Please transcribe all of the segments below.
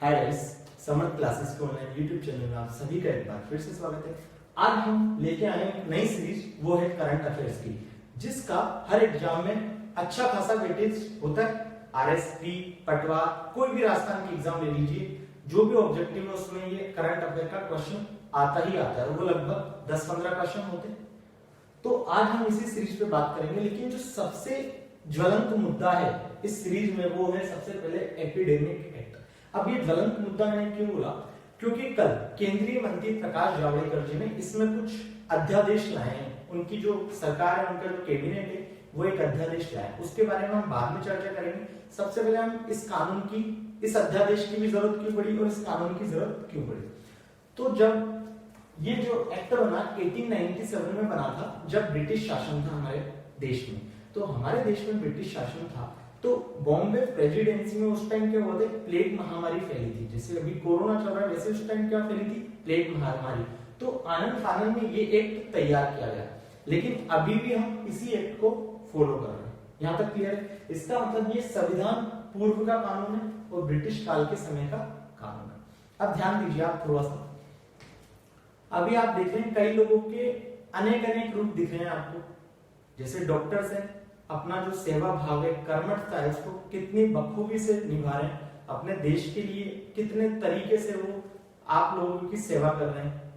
Hi guys, summer classes के online YouTube channel में आप सभी का एक बार फिर से स्वागत है। आज हम लेके आए एक नई सीरीज, वो है करंट अफेयर्स की, जिसका हर एग्जाम में अच्छा खासा वेटेज होता है। आरएसपी, पटवा, कोई भी राजस्थान की एग्जाम ले लीजिए, जो भी ऑब्जेक्टिव है उसमें ये करंट अफेयर का क्वेश्चन आता ही आता है। वो लगभग 10-15 क्वेश्चन होते हैं। तो आज हम इसी सीरीज पे बात करेंगे, लेकिन जो सबसे ज्वलंत मुद्दा है इस सीरीज में वो है सबसे पहले एपिडेमिक एक्ट। अब ये ज्वलंत मुद्दा मैंने क्यों बोला? क्योंकि कल केंद्रीय मंत्री प्रकाश जावड़ेकर जी ने इसमें कुछ अध्यादेश लाए हैं। उनकी जो सरकार है, उनका जो कैबिनेट है, वो एक अध्यादेश लाया है। उसके बारे में हम बाद में चर्चा करेंगे। सबसे पहले हम इस कानून की, इस अध्यादेश की भी जरूरत क्यों पड़ी और इस कानून की जरूरत क्यों पड़ी। तो जब ये जो एक्ट बना 1897 में बना था, जब ब्रिटिश शासन था हमारे देश में। तो हमारे देश में ब्रिटिश शासन था, तो बॉम्बे प्रेसिडेंसी में उस टाइम क्या हुआ था, प्लेग महामारी फैली थी। जैसे अभी कोरोना चल रहा है, वैसे उस टाइम क्या फैली थी, प्लेग महामारी। तो आनंद फानन में ये एक्ट तैयार किया गया, लेकिन अभी भी हम इसी एक्ट को फॉलो कर रहे हैं। यहाँ तक क्लियर है? इसका मतलब ये संविधान पूर्व का कानून है और ब्रिटिश काल के समय का कानून है। अब ध्यान दीजिए आप थोड़ा सा। अभी आप देख रहे हैं कई लोगों के अनेक रूप दिख रहे हैं आपको। जैसे डॉक्टर्स हैं, अपना जो सेवा भाव है, कर्मठता है, उसको कितनी बखूबी से निभा रहे हैं। अपने देश के लिए कितने तरीके से वो आप लोगों की सेवा कर रहे हैं।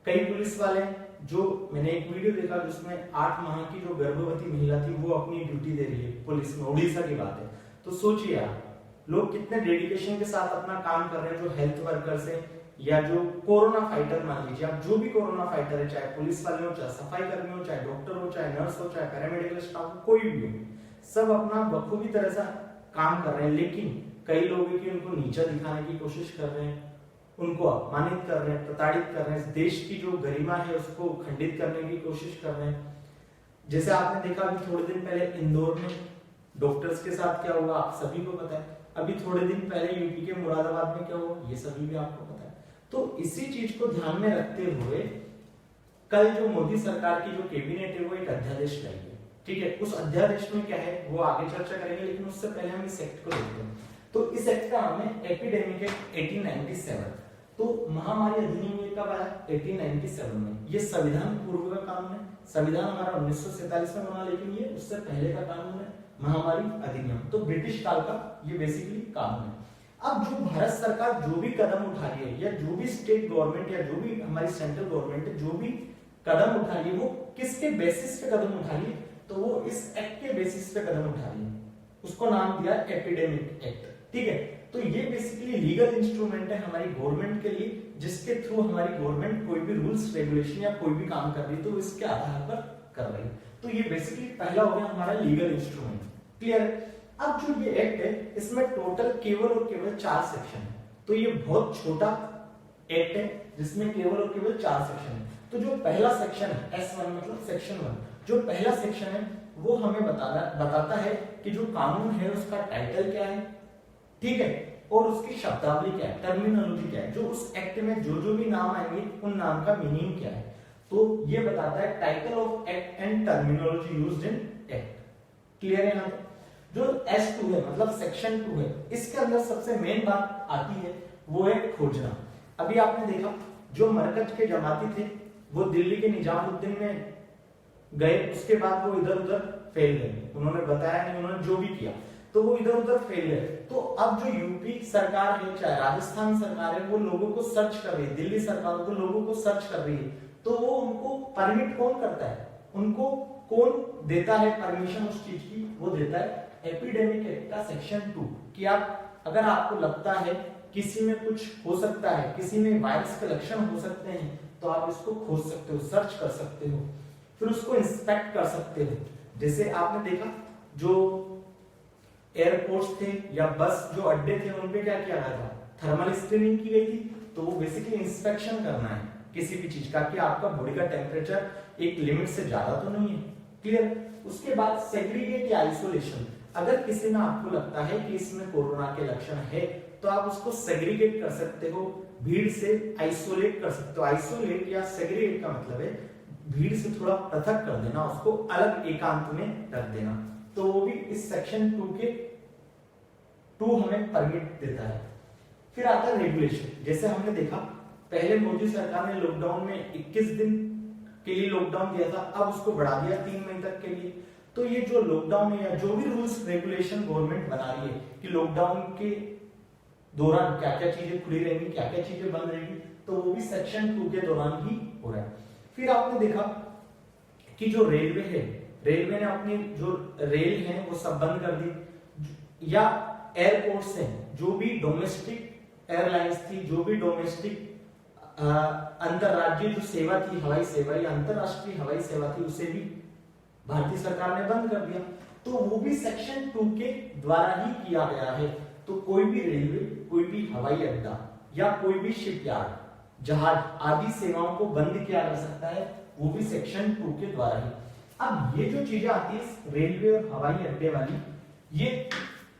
कई पुलिस वाले, जो मैंने एक वीडियो देखा जिसमें 8 माह की जो गर्भवती महिला थी वो अपनी ड्यूटी दे रही है पुलिस में, उड़ीसा की बात है। तो सोचिए आप, लोग कितने डेडिकेशन के साथ अपना काम कर रहे हैं। जो हेल्थ वर्कर्स हैं या जो कोरोना फाइटर, मान लीजिए आप, जो भी कोरोना फाइटर है, चाहे पुलिस वाले हो, चाहे सफाई कर्मी हो, चाहे डॉक्टर हो, चाहे नर्स हो, चाहे पैरामेडिकल स्टाफ हो, कोई भी हो, सब अपना बखूबी तरह से काम कर रहे हैं। लेकिन कई लोग हैं कि उनको नीचा दिखाने की कोशिश कर रहे हैं, उनको अपमानित कर रहे हैं, प्रताड़ित कर रहे हैं, देश की जो गरिमा है उसको खंडित करने की कोशिश कर रहे हैं। जैसे आपने देखा अभी थोड़े दिन पहले इंदौर में डॉक्टर्स के साथ क्या हुआ, आप सभी को पता है। अभी थोड़े दिन पहले यूपी के मुरादाबाद में क्या हुआ, ये सभी भी आपको पता है। तो इसी चीज को ध्यान में रखते हुए कल जो मोदी सरकार की जो कैबिनेट है वो एक अध्यादेश लाई है। ठीक है, उस अध्यादेश में क्या है वो आगे चर्चा करेंगे, लेकिन उससे पहले हम इस एक्ट को देखते हैं। तो इस एक्ट का नाम है एपिडेमिक एक्ट 1897। तो महामारी अधिनियम कब आया? 1897 में। ये संविधान पूर्व का कानून है। संविधान हमारा 1947 में बना, लेकिन ये उससे पहले का कानून है, महामारी अधिनियम। तो ब्रिटिश काल का ये बेसिकली कानून है। अब जो भारत सरकार जो भी कदम उठा रही है, या जो भी स्टेट गवर्नमेंट या जो भी हमारी सेंट्रल गवर्नमेंट है, जो भी कदम उठा रही है, वो किसके बेसिस पे कदम उठा रही है? तो वो इस एक्ट के बेसिस पे कदम उठा रही है। उसको नाम दिया एपिडेमिक एक्ट। ठीक है, तो ये बेसिकली लीगल इंस्ट्रूमेंट है हमारी गवर्नमेंट के लिए, जिसके थ्रू हमारी गवर्नमेंट कोई भी रूल्स रेगुलेशन या कोई भी काम कर रही है तो इसके आधार पर कर रही है। तो ये बेसिकली पहला हो गया हमारा लीगल इंस्ट्रूमेंट। क्लियर है? अब जो ये एक्ट है, इसमें टोटल केवल और केवल 4 सेक्शन है। तो ये बहुत छोटा एक्ट है जिसमें केवल और केवल 4 सेक्शन है। तो जो पहला सेक्शन है S1, मतलब सेक्शन 1, जो पहला सेक्शन है वो हमें बताता है कि जो कानून है उसका टाइटल क्या है, ठीक है, और उसकी शब्दावली क्या है, टर्मिनोलॉजी क्या है, जो उस एक्ट में जो भी नाम आएंगे उन नाम का मीनिंग क्या है। तो ये बताता है title of act and terminology used in act. Clear है? ना जो S2 है, मतलब सेक्शन 2 है, इसके अंदर सबसे मेन बात आती है वो है खोजना। अभी आपने देखा जो मरकज के जमाती थे वो दिल्ली के निजामुद्दीन में गए, उसके बाद वो इधर उधर फैल गए। उन्होंने बताया नहीं, उन्होंने जो भी किया तो वो इधर उधर फैल गए। तो अब जो यूपी सरकार है, चाहे राजस्थान सरकार है, वो लोगों को सर्च कर रही है, दिल्ली सरकार तो लोगों को सर्च कर रही है। तो वो उनको परमिट कौन करता है, उनको कौन देता है परमिशन उस चीज की? वो देता है एपिडेमिक एक्ट का सेक्शन 2। कि आप, अगर आपको लगता है किसी में कुछ हो सकता है, किसी में वायरस के लक्षण हो सकते हैं, तो आप इसको खोज सकते हो, सर्च कर सकते हो, फिर उसको इंस्पेक्ट कर सकते हो। जैसे आपने देखा जो एयरपोर्ट्स थे या बस जो अड्डे थे, उनपे क्या किया गया था, थर्मल स्क्रीनिंग की गई थी। तो वो बेसिकली इंस्पेक्शन करना है किसी भी चीज का, कि आपका बॉडी का टेम्परेचर एक लिमिट से ज्यादा तो नहीं है। क्लियर? उसके बाद सेग्रीगेट या आइसोलेशन। अगर किसी में आपको लगता है कि इसमें कोरोना के लक्षण है, तो आप उसको सेग्रीगेट कर सकते हो, भीड़ से आइसोलेट कर सकते हो। आइसोलेट या सेग्रीगेट का मतलब है भीड़ से थोड़ा पृथक कर देना, उसको अलग एकांत में रख देना। तो वो भी इस सेक्शन 2 हमें परमिट देता है। फिर आता है रेगुलेशन। जैसे हमने देखा पहले मोदी सरकार ने लॉकडाउन में 21 दिन के लिए लॉकडाउन दिया था, अब उसको बढ़ा दिया 3 महीने तक के लिए। तो ये जो लॉकडाउन है या जो भी रूल्स रेगुलेशन गवर्नमेंट बना रही है कि लॉकडाउन के दौरान क्या क्या चीजें खुली रहेंगी, क्या क्या चीजें बंद रहेंगी, तो वो भी सेक्शन 2 के दौरान ही हो रहा है। फिर आपने देखा कि जो रेलवे है, रेलवे ने अपनी जो रेल है वो सब बंद कर दी, या एयरपोर्ट्स हैं, जो भी डोमेस्टिक एयरलाइंस थी, जो भी डोमेस्टिक अंतरराज्यीय जो सेवा थी, हवाई सेवा या अंतरराष्ट्रीय हवाई सेवा थी, उसे भी भारतीय सरकार ने बंद कर दिया। तो वो भी सेक्शन 2 के द्वारा ही किया गया है। तो कोई भी रेलवे, कोई भी हवाई अड्डा या कोई भी शिपयार्ड, जहाज आदि सेवाओं को बंद किया जा सकता है, वो भी सेक्शन 2 के द्वारा ही। अब ये जो चीजें आती है रेलवे और हवाई अड्डे वाली, ये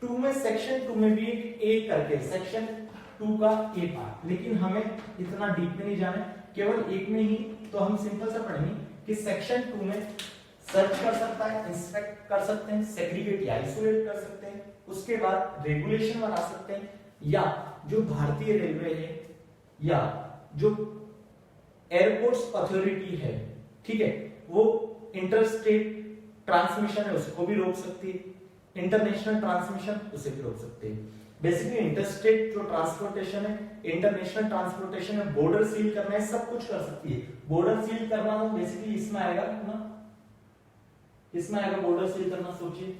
2 में, सेक्शन 2 में भी एक ए करके सेक्शन 2 का ए पार्ट, लेकिन हमें इतना डीप में नहीं जाना है, केवल एक में ही। तो हम सिंपल सा पढ़ेंगे कि सेक्शन 2 में सर्च कर सकता है, इंस्पेक्ट कर सकते हैं, सेग्रीगेट या आइसोलेट कर सकते हैं, उसके बाद रेगुलेशन बना सकते हैं, या जो भारतीय रेलवे है या जो एयरपोर्ट्स अथॉरिटी है, ठीक है, वो इंटरस्टेट ट्रांसमिशन है उसको भी रोक सकती है, इंटरनेशनल ट्रांसमिशन उसे भी रोक सकती है। बेसिकली इंटरस्टेट जो ट्रांसपोर्टेशन है, इंटरनेशनल ट्रांसपोर्टेशन है, बॉर्डर सील करना है, सब कुछ कर सकती है। बॉर्डर सील करना तो बेसिकली इसमें आएगा ना, इसमें आएगा बॉर्डर सील करना, सोचिए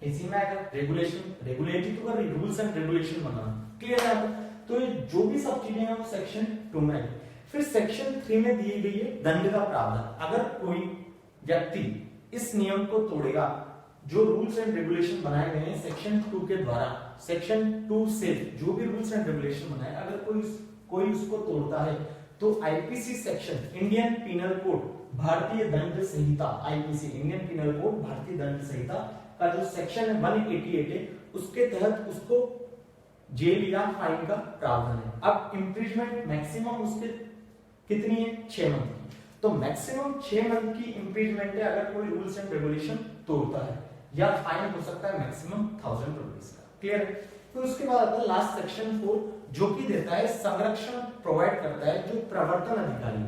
इसी में आएगा रेगुलेशन, रेगुलेटरी तो कर रही, rules and regulation banana, clear है। तो ये जो भी सब चीजें हैं वो सेक्शन 2 में है। फिर सेक्शन 3 में दी गई है दंड का प्रावधान। अगर कोई व्यक्ति इस नियम को तोड़ेगा, जो रूल्स एंड रेगुलेशन बनाए गए हैं सेक्शन 2 के द्वारा, सेक्शन 2 से जो भी रूल्स एंड रेगुलेशन बनाए, अगर कोई उसको तोड़ता है तो IPC section, Indian penal code, भारतीय दंड संहिता, आईपीसी इंडियन पिनल कोड भारतीय दंड संहिता का जो सेक्शन है 188 है, उसके तहत उसको जेल या फाइन का प्रावधान है। अब इम्प्रीजमेंट मैक्सिमम उसके कितनी है, 6 मंथ की। तो मैक्सिमम 6 मंथ की इम्प्रीजमेंट है अगर कोई रूल्स एंड रेगुलेशन तोड़ता है, या फाइन हो सकता है मैक्सिमम 1000 रुपीज का, क्लियर है। तो उसके बाद आता है लास्ट सेक्शन 4, जो कि देता है संरक्षण, प्रोवाइड करता है जो प्रवर्तन अधिकारी,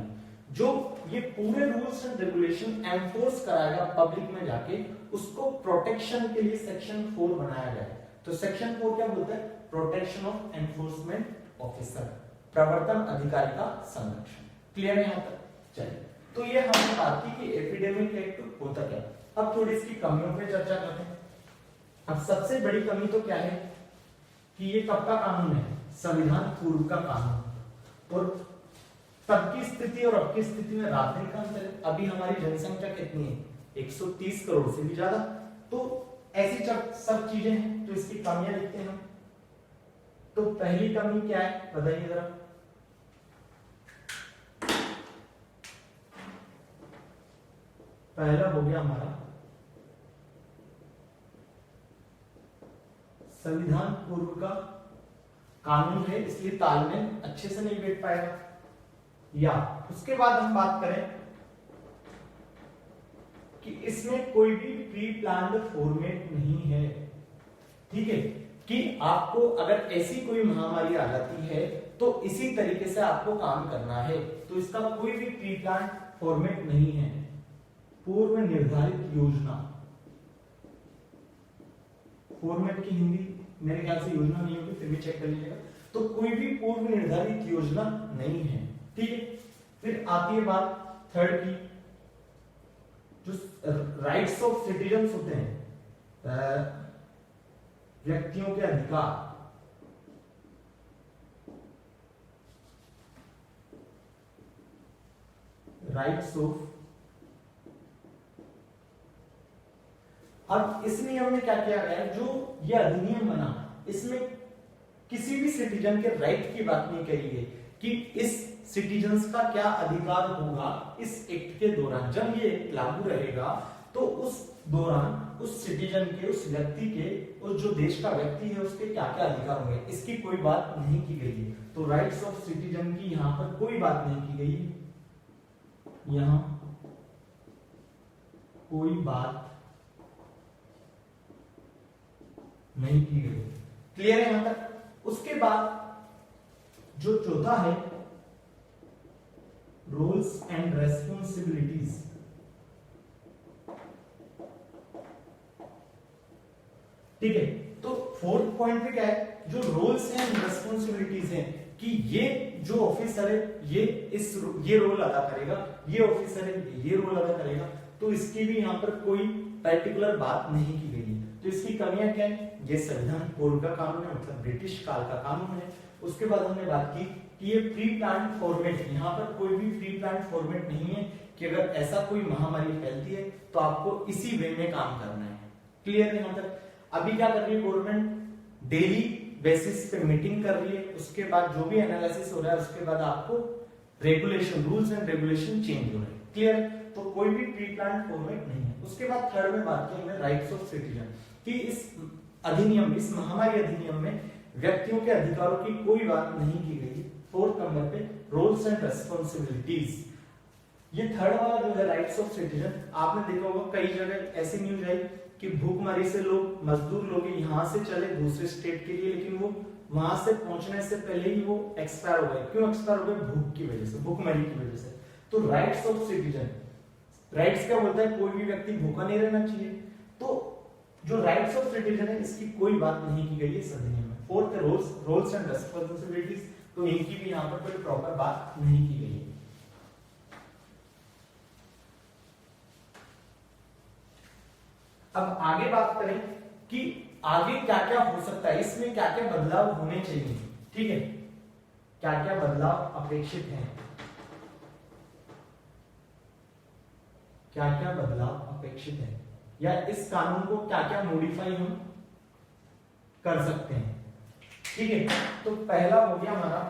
जो ये पूरे रूल्स एंड रेगुलेशन एनफोर्स कराएगा पब्लिक में जाके, उसको प्रोटेक्शन के लिए सेक्शन 4 बनाया गया है। तो सेक्शन 4 क्या बोलता है, प्रोटेक्शन ऑफ एनफोर्समेंट ऑफिसर, प्रवर्तन अधिकारी का संरक्षण, क्लियर है यहाँ तक। चलिए, तो ये हमने बात की कि एपिडेमिक एक्ट होता क्या। अब थोड़ी इसकी कमियों पे चर्चा करते हैं। अब सबसे बड़ी कमी तो क्या है कि ये कब का कानून है, संविधान पूर्व का कानून, और तब की स्थिति और अब की स्थिति में राजनीतिक अंतर है। अभी हमारी जनसंख्या कितनी है, 130 करोड़ से भी ज्यादा। तो ऐसी सब चीजें हैं, तो इसकी कमियां लिखते हैं हम। तो पहली कमी क्या है बताइए जरा। पहला हो गया हमारा संविधान पूर्व का कानून है, इसलिए तालमेल अच्छे से नहीं बैठ पाएगा। या उसके बाद हम बात करें कि इसमें कोई भी प्री प्लान्ड फॉर्मेट नहीं है, ठीक है, कि आपको अगर ऐसी कोई महामारी आ जाती है तो इसी तरीके से आपको काम करना है, तो इसका कोई भी प्री प्लान फॉर्मेट नहीं है। पूर्व निर्धारित योजना, फॉर्मेट की हिंदी मेरे ख्याल से योजना नहीं होगी, फिर भी चेक कर लीजिएगा। तो कोई भी पूर्व निर्धारित योजना नहीं है, ठीक है। फिर आती है बात थर्ड की, जो राइट्स ऑफ सिटीजन्स होते हैं, व्यक्तियों के अधिकार, राइट्स ऑफ। अब इस नियम में क्या किया गया है, जो ये अधिनियम बना, इसमें किसी भी सिटीजन के राइट की बात नहीं कही है कि इस सिटीजन्स का क्या अधिकार होगा इस एक्ट के दौरान। जब ये लागू रहेगा तो उस दौरान उस सिटीजन के, उस व्यक्ति के, उस जो देश का व्यक्ति है उसके क्या क्या अधिकार होंगे, इसकी कोई बात नहीं की गई है। तो राइट्स ऑफ सिटीजन की यहां पर कोई बात नहीं की गई है, यहां कोई बात नहीं की गई, क्लियर है यहां तक। उसके बाद जो चौथा है रोल्स एंड रेस्पॉन्सिबिलिटीज। ठीक है, तो फोर्थ पॉइंट पे क्या है, जो रोल्स एंड रेस्पॉन्सिबिलिटीज हैं कि ये जो ऑफिसर है ये रोल अदा करेगा, ये ऑफिसर है ये रोल अदा करेगा, तो इसकी भी यहाँ पर कोई पर्टिकुलर बात नहीं की गई है। तो इसकी कमियां क्या है, ये संविधान पूर्व का कानून है, मतलब ब्रिटिश काल का कानून है। उसके बाद हमने बात की कि ये प्री प्लान फॉर्मेट, यहाँ पर कोई भी प्री प्लान फॉर्मेट नहीं है कि अगर ऐसा कोई महामारी फैलती है तो आपको इसी वे में काम करना है। क्लियर है यहाँ तक। अभी क्या कर रही है गवर्नमेंट, डेली बेसिस पे मीटिंग कर रही है, उसके बाद जो भी एनालिसिस हो रहा है उसके बाद आपको regulation, rules and regulation change हो रहे हैं। क्लियर, तो कोई भी प्री प्लान फॉर्मेट नहीं है। उसके बाद थर्ड में बात की हमने राइट्स ऑफ सिटीजन कि इस अधिनियम, इस महामारी अधिनियम में व्यक्तियों के अधिकारों की कोई बात नहीं की गई। फोर्थ नंबर पे रोल्स एंड रेस्पॉन्सिबिलिटीज। ये थर्ड वाला जो है राइट्स ऑफ सिटीजन, आपने देखा होगा कई जगह ऐसी न्यूज आई कि भूखमरी से लोग, मजदूर लोग यहाँ से चले दूसरे स्टेट के लिए, लेकिन वो वहां से पहुंचने से पहले ही वो एक्सपायर हो गए। क्यों एक्सपायर हो गए? भूख की वजह से, भूखमरी की वजह से। तो राइट्स ऑफ सिटीजन, राइट्स क्या बोलता है, कोई भी व्यक्ति भूखा नहीं रहना चाहिए। तो जो राइट्स ऑफ सिटीजन है इसकी कोई बात नहीं की गई है इस अधिनियम में। फोर्थ रोल्स एंड रेस्पॉन्सिबिलिटीज, तो इनकी भी यहाँ पर कोई प्रॉपर बात नहीं की गई है। अब आगे बात करें कि आगे क्या क्या हो सकता है, इसमें क्या क्या बदलाव होने चाहिए। ठीक है, क्या क्या बदलाव अपेक्षित हैं, क्या क्या बदलाव अपेक्षित है, या इस कानून को क्या क्या मॉडिफाई हम कर सकते हैं। ठीक है, तो पहला हो गया हमारा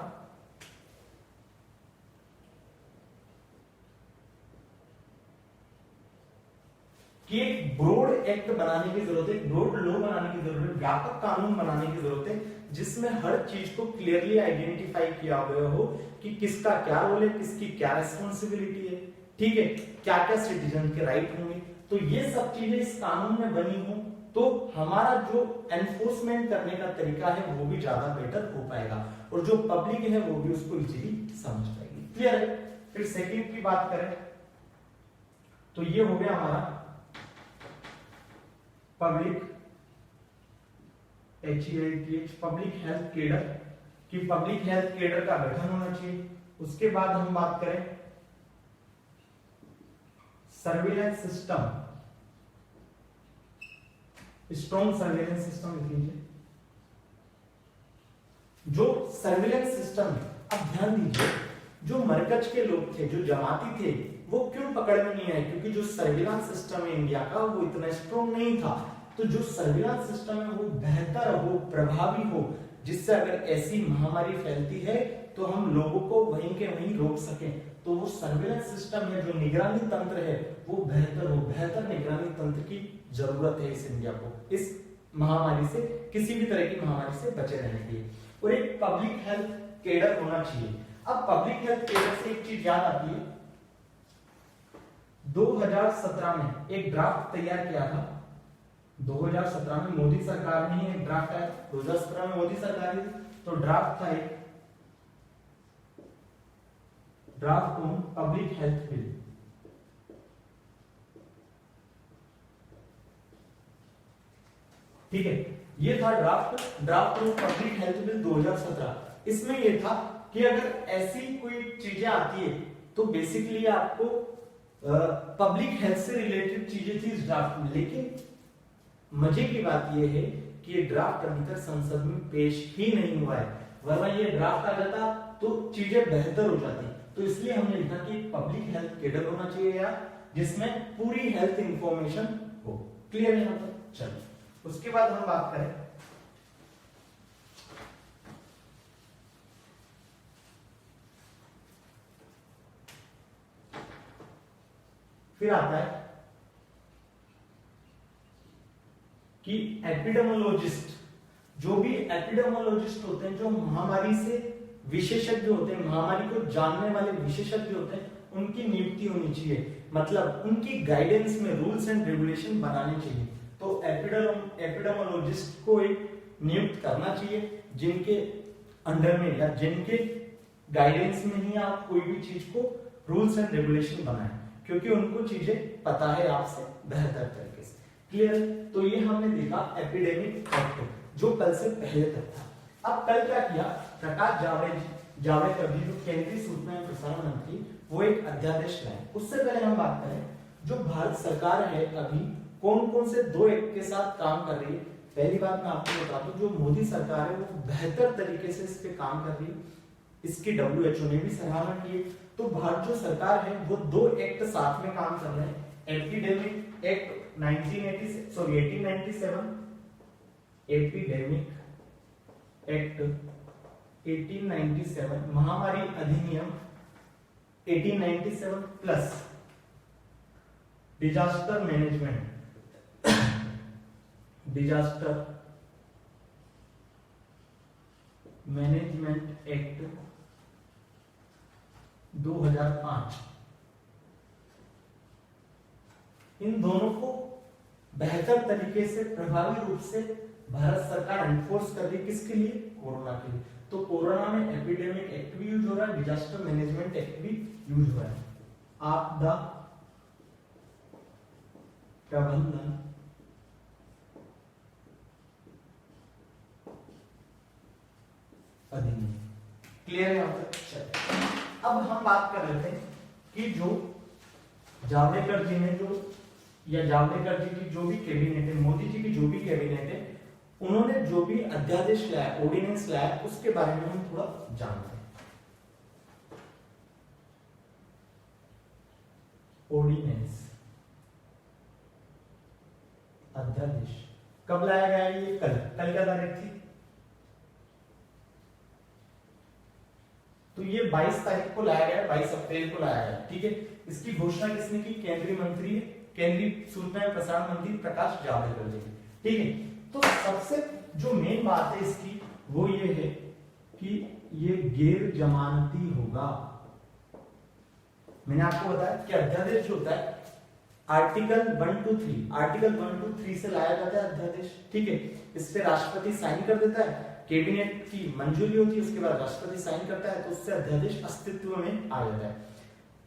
कि एक ब्रॉड एक्ट बनाने की जरूरत है, ब्रॉड लॉ बनाने की जरूरत है, व्यापक कानून बनाने की जरूरत है, जिसमें हर चीज को क्लियरली आइडेंटिफाई किया गया हो कि किसका क्या रोल है, किसकी क्या रिस्पॉन्सिबिलिटी है। ठीक है, क्या क्या सिटीजन के राइट होंगे। तो ये सब चीजें इस कानून में बनी हो तो हमारा जो एनफोर्समेंट करने का तरीका है वो भी ज्यादा बेटर हो पाएगा, और जो पब्लिक है वो भी उसको इजीली समझ पाएगी। क्लियर है। फिर सेकंड की बात करें तो ये हो गया हमारा पब्लिक पब्लिक हेल्थ केडर, कि पब्लिक हेल्थ केडर का गठन होना चाहिए। उसके बाद हम बात करें surveillance system, strong surveillance system लिख लीजिए। जो सर्विलेंस सिस्टम है, अब ध्यान दीजिए, जो मरकज के लोग थे, जो जमाती थे, वो क्यों पकड़ में नहीं आए? क्योंकि जो सर्विलांस सिस्टम है इंडिया का वो इतना स्ट्रॉन्ग नहीं था। तो जो सर्विलांस सिस्टम है वो बेहतर हो, प्रभावी हो, जिससे अगर ऐसी महामारी फैलती है तो हम लोगों को वहीं के वहीं रोक सकें। तो वो सर्विलांस सिस्टम है, जो निगरानी तंत्र है वो बेहतर हो, बेहतर निगरानी तंत्र की जरूरत है इस इंडिया को, इस महामारी से, किसी भी तरह की महामारी से बचे रहने के लिए। और एक पब्लिक हेल्थ केडर होना चाहिए। अब पब्लिक हेल्थ केडर से एक चीज याद आती है, 2017 में एक ड्राफ्ट तैयार किया था। 2017 में मोदी सरकार ने एक ड्राफ्ट आया, 2017 में मोदी सरकार ने, तो ड्राफ्ट था एक draft on public health bill. ठीक है, ये था draft on public health bill 2017। इसमें ये था कि अगर ऐसी कोई चीजें आती है तो बेसिकली आपको पब्लिक हेल्थ से रिलेटेड चीजें थी इस ड्राफ्ट में। लेकिन मजे की बात यह है कि ये ड्राफ्ट अभी तक संसद में पेश ही नहीं हुआ है, वरना ये ड्राफ्ट आ जाता तो चीजें बेहतर हो जाती। तो इसलिए हमने लिखा कि पब्लिक हेल्थ केडर होना चाहिए यार, जिसमें पूरी हेल्थ इंफॉर्मेशन हो। क्लियर है? मतलब चलो उसके बाद हम बात करें फिर आता है कि एपिडेमोलॉजिस्ट, जो भी एपिडेमोलॉजिस्ट होते हैं, जो महामारी से विशेषज्ञ होते हैं, महामारी को जानने वाले विशेषज्ञ होते हैं, उनकी नियुक्ति होनी चाहिए। मतलब उनकी गाइडेंस में रूल्स एंड रेगुलेशन बनाने चाहिए। तो एपिडेमोलॉजिस्ट को एक नियुक्त करना चाहिए, जिनके अंडर में या जिनके गाइडेंस में ही आप कोई भी चीज को रूल्स एंड रेगुलेशन बनाएं, क्योंकि उनको चीजें पता है आपसे बेहतर तरीके से। क्लियर? तो ये हमने देखा एपिडेमिक एक्ट, जो कल से पहले तक था। अब कल क्या किया, प्रकाश जावड़ेकर जी, जो केंद्रीय सूचना एवं प्रसारण मंत्री, वो एक अध्यादेश लाए। उससे पहले हम बात करें, जो भारत सरकार है अभी कौन कौन से 2 एक्ट के साथ काम कर रही है। पहली बात मैं आपको बता दूं, जो मोदी सरकार है वो बेहतर तरीके से इस पे काम कर रही है, इसकी WHO ने भी सराहना की है। तो भारत जो सरकार है वो 2 एक्ट साथ में काम कर रहे हैं, एपिडेमिक एक्ट 1897, एपिडेमिक एक्ट 1897, महामारी अधिनियम 1897 प्लस डिजास्टर मैनेजमेंट एक्ट 2005। इन दोनों को बेहतर तरीके से, प्रभावी रूप से भारत सरकार एनफोर्स कर रही, किसके लिए? कोरोना के लिए। तो कोरोना में एपिडेमिक एक्ट भी यूज हो रहा है, डिजास्टर मैनेजमेंट एक्ट भी यूज हो रहा है। आपदा प्रबंधन अधिनियम। क्लियर है यहाँ तक? अब हम बात कर रहे थे कि जो जावड़ेकर जी ने या जावड़ेकर जी की जो भी कैबिनेट है, मोदी जी की जो भी कैबिनेट है, उन्होंने जो भी अध्यादेश लाया, ऑर्डिनेंस लाया, उसके बारे में हम थोड़ा जानते हैं। ऑर्डिनेंस, अध्यादेश कब लाया गया? ये कल क्या तारीख थी? तो ये 22 तारीख को लाया गया, 22 अप्रैल को लाया गया। ठीक है, इसकी घोषणा किसने की? केंद्रीय मंत्री, केंद्रीय सूचना एवं प्रसारण मंत्री प्रकाश जावड़ेकर जी। ठीक है, तो सबसे जो मेन बात है इसकी वो ये है कि ये गैर जमानती होगा। मैंने आपको बताया कि अध्यादेश जो होता है आर्टिकल 1 to 3 से लाया जाता है अध्यादेश। ठीक है, इस पे राष्ट्रपति साइन कर देता है, कैबिनेट की मंजूरी होती है, उसके बाद राष्ट्रपति साइन करता है, तो उससे अध्यादेश अस्तित्व में आ जाता है।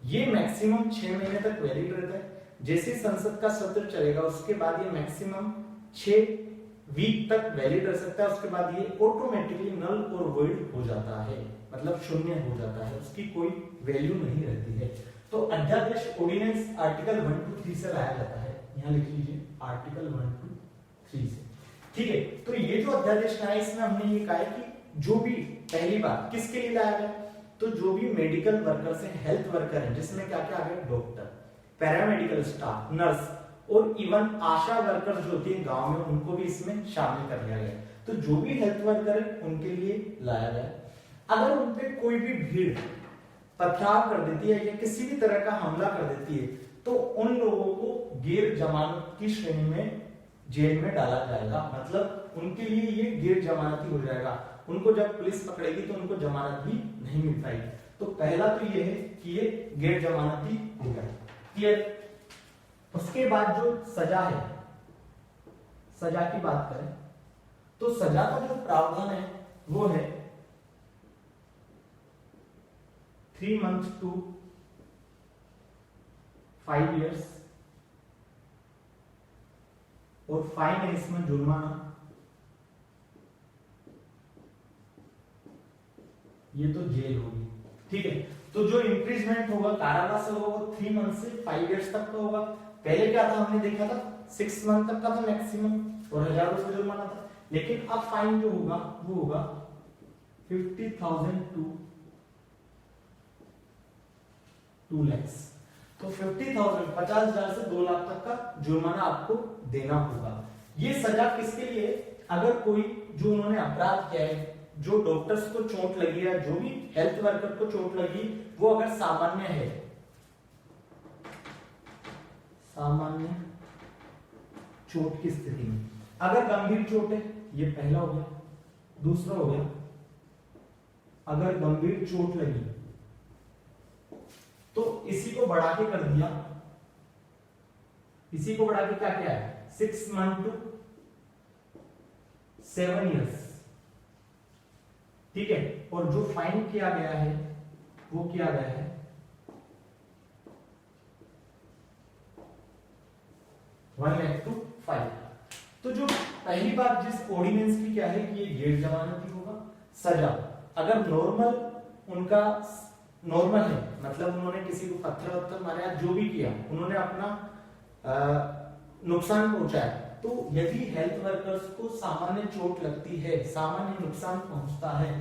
ये मैक्सिमम 6 महीने तक वैलिड रहता है। जैसे संसद का सत्र चलेगा उसके बाद ये मैक्सिमम 6 वीक तक वैलिड रह सकता है, उसके बाद ये ऑटोमेटिकली नल और वॉइड हो जाता है, मतलब शून्य हो जाता है, उसकी कोई वैल्यू नहीं रहती है। तो अध्यादेश ऑर्डिनेंस आर्टिकल 1 to 3 से लाया जाता है, यहां लिख लीजिए आर्टिकल 1 to 3 से। ठीक है, तो ये जो अध्यादेश लाया इसमें हमने ये कहा है कि जो भी, पहली बात किसके लिए लाया गया, तो जो भी मेडिकल वर्कर्स हैं, हेल्थ वर्कर हैं, जिसमें क्या क्या आ गया? डॉक्टर, पैरामेडिकल स्टाफ, नर्स और इवन आशा वर्कर जो होती है गांव में, उनको भी इसमें शामिल कर लिया गया। तो जो भी हेल्थ वर्कर है उनके लिए लाया गया। अगर उन पे कोई भी भीड़ पथराव कर देती है या किसी भी तरह का हमला कर देती है, तो उन लोगों को गैर जमानत की श्रेणी में जेल में डाला जाएगा, मतलब उनके लिए ये गैर जमानती हो जाएगा। उनको जब पुलिस पकड़ेगी तो उनको जमानत भी नहीं मिल पाएगी। तो पहला तो ये है कि ये गैर जमानती हो गया। क्लियर? उसके बाद जो सजा है, सजा की बात करें तो सजा का जो प्रावधान है वो है 3 months to 5 years और फाइन है इसमें, जुर्माना। ये तो जेल होगी। ठीक है, तो जो इंक्रीजमेंट होगा, कारावास होगा, वो 3 मंथ से 5 इयर्स तक का होगा। पहले क्या था, हमने देखा था 6 मंथ तक का था मैक्सिमम और 1000 रुपए जुर्माना था। लेकिन अब फाइन जो होगा वो होगा 50,000 to 2 लाख। तो 50,000 50,000 से 2 लाख तक का जुर्माना आपको देना होगा। ये सजा किसके लिए? अगर कोई जो उन्होंने अपराध किया है, जो डॉक्टर्स को चोट लगी है, जो भी हेल्थ वर्कर को चोट लगी, वो अगर सामान्य है, सामान्य चोट की स्थिति में, अगर गंभीर चोट है, ये पहला हो गया। दूसरा हो गया, अगर गंभीर चोट लगी तो इसी को बढ़ा के कर दिया, इसी को बढ़ा के क्या किया है, 6 मंथ to 7 years ठीक है। और जो फाइन किया गया है वो किया गया है 1 लाख टू 5 लाख। तो जो पहली बात जिस ऑर्डिनेंस की क्या है कि ये गैर जमानती होगा। सजा अगर उनका नॉर्मल है, मतलब उन्होंने किसी को पत्थर वत्थर मारा, जो भी किया, उन्होंने अपना नुकसान पहुंचाया, तो यदि हेल्थ वर्कर्स को सामान्य चोट लगती है, सामान्य नुकसान पहुंचता है,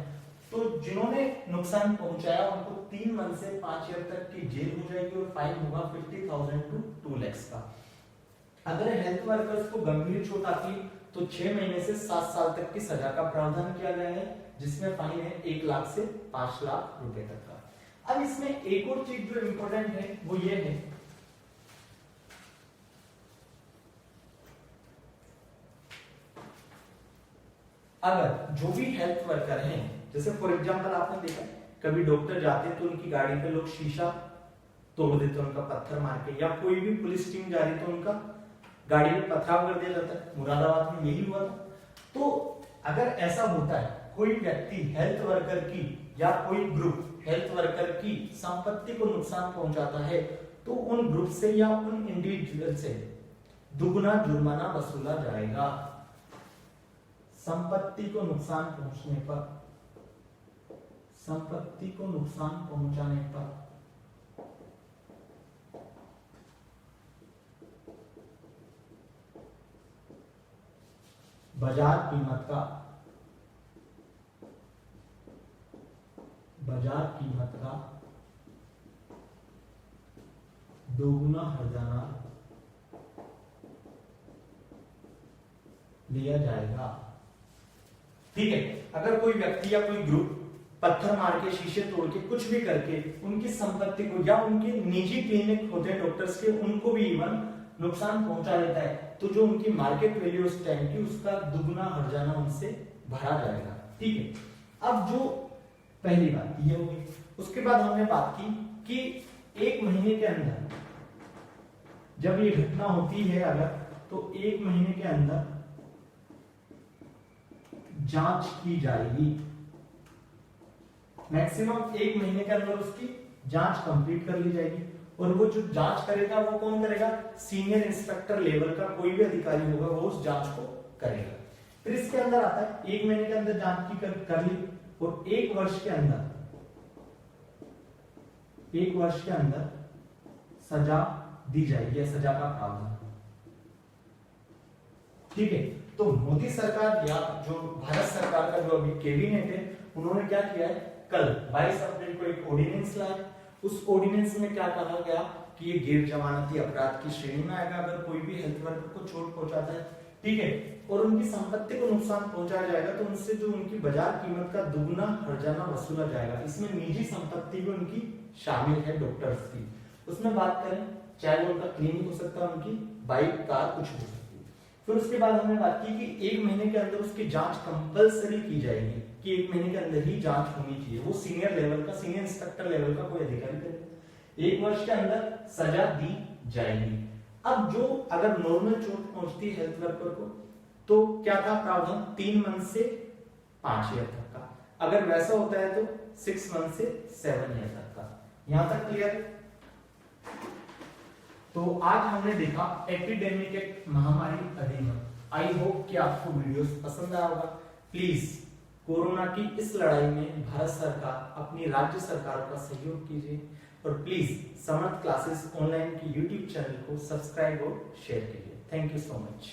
तो जिन्होंने नुकसान पहुंचाया उनको 3 मंथ से 5 ईयर तक की जेल हो जाएगी और फाइन होगा 50,000 टू 2 लाख का। अगर हेल्थ वर्कर्स को गंभीर चोट आती तो 6 महीने से 7 साल तक की सजा का प्रावधान किया गया है, जिसमें फाइन है 1 लाख से 5 लाख रुपए तक का। अब इसमें एक और चीज जो इंपॉर्टेंट है वो ये है, अगर जो भी हेल्थ वर्कर हैं, जैसे फॉर एग्जांपल आपने देखा कभी डॉक्टर जाते तो उनकी गाड़ी पे लोग शीशा तोड़ देते हैं उनका पत्थर मार के, या कोई भी पुलिस टीम जा रही तो उनका गाड़ी में पथराव कर दिया जाता है। मुरादाबाद में यही हुआ था। तो अगर ऐसा होता है, कोई व्यक्ति हेल्थ वर्कर की या कोई ग्रुप हेल्थ वर्कर की संपत्ति को नुकसान पहुंचाता है, तो उन ग्रुप से या उन इंडिविजुअल से दुगना जुर्माना वसूला जाएगा। संपत्ति को नुकसान पहुंचने पर, संपत्ति को नुकसान पहुंचाने पर बाजार कीमत का दोगुना हर्जाना लिया जाएगा। ठीक है। अगर कोई व्यक्ति या कोई ग्रुप पत्थर मार के, शीशे तोड़ के, कुछ भी करके उनकी संपत्ति को या उनके निजी क्लिनिक होते हैं डॉक्टर्स के, उनको भी इवन नुकसान पहुंचा देता है, तो जो उनकी मार्केट वैल्यू उस टाइम की, उसका दुगना हर्जाना उनसे भरा जाएगा। ठीक है। अब जो पहली बात ये हो गई। उसके बाद हमने बात की कि 1 महीने के अंदर जब ये घटना होती है अगर, तो 1 महीने के अंदर जांच की जाएगी। मैक्सिमम 1 महीने के अंदर उसकी जांच कंप्लीट कर ली जाएगी। और वो जो जांच करेगा वो कौन करेगा? सीनियर इंस्पेक्टर लेवल का कोई भी अधिकारी होगा वो उस जांच को करेगा। फिर इसके अंदर आता है 1 महीने के अंदर जांच की कर ली, और 1 वर्ष के अंदर, 1 वर्ष के अंदर सजा दी जाएगी, सजा का प्रावधान। ठीक है। तो मोदी सरकार या जो भारत सरकार का जो अभी कैबिनेट है, उन्होंने क्या किया है, कल 22 अप्रैल को एक ऑर्डिनेंस लाया। उस ऑर्डिनेंस में क्या कहा गया कि ये गैर जमानती अपराध की श्रेणी में आएगा अगर कोई भी हेल्थ वर्कर को चोट पहुंचाता है। ठीक है। और उनकी संपत्ति को नुकसान पहुंचाया जाएगा, तो उनसे जो उनकी बाजार कीमत का दुगना हर्जाना वसूला जाएगा। इसमें निजी संपत्ति भी उनकी शामिल है डॉक्टर्स की। उसमें बात करें, चाहे वो उनका क्लिनिक हो सकता है, उनकी बाइक, कार, कुछ हो सकती है। फिर उसके बाद हमने बात की कि 1 महीने के अंदर उसकी जांच कंपलसरी की जाएगी, कि 1 महीने के अंदर ही जांच होनी चाहिए। वो सीनियर लेवल का, सीनियर इंस्पेक्टर लेवल का कोई अधिकारी करे। 1 वर्ष के अंदर सजा दी जाएगी। अब जो अगर नॉर्मल चोट पहुंचती है हेल्थ वर्कर को, तो क्या था प्रावधान? 3 मंथ से 5 ईयर तक का। अगर वैसा होता है तो 6 मंथ से 7 ईयर तक का। यहां तक क्लियर? तो आज हमने देखा एपिडेमिक एक्ट, महामारी अधिनियम। आई होप कि आपको वीडियोस पसंद आया होगा। प्लीज कोरोना की इस लड़ाई में भारत सरकार अपनी राज्य सरकारों का सहयोग कीजिए, और प्लीज समर्थ क्लासेस ऑनलाइन की यूट्यूब चैनल को सब्सक्राइब और शेयर कीजिए। Thank you so much.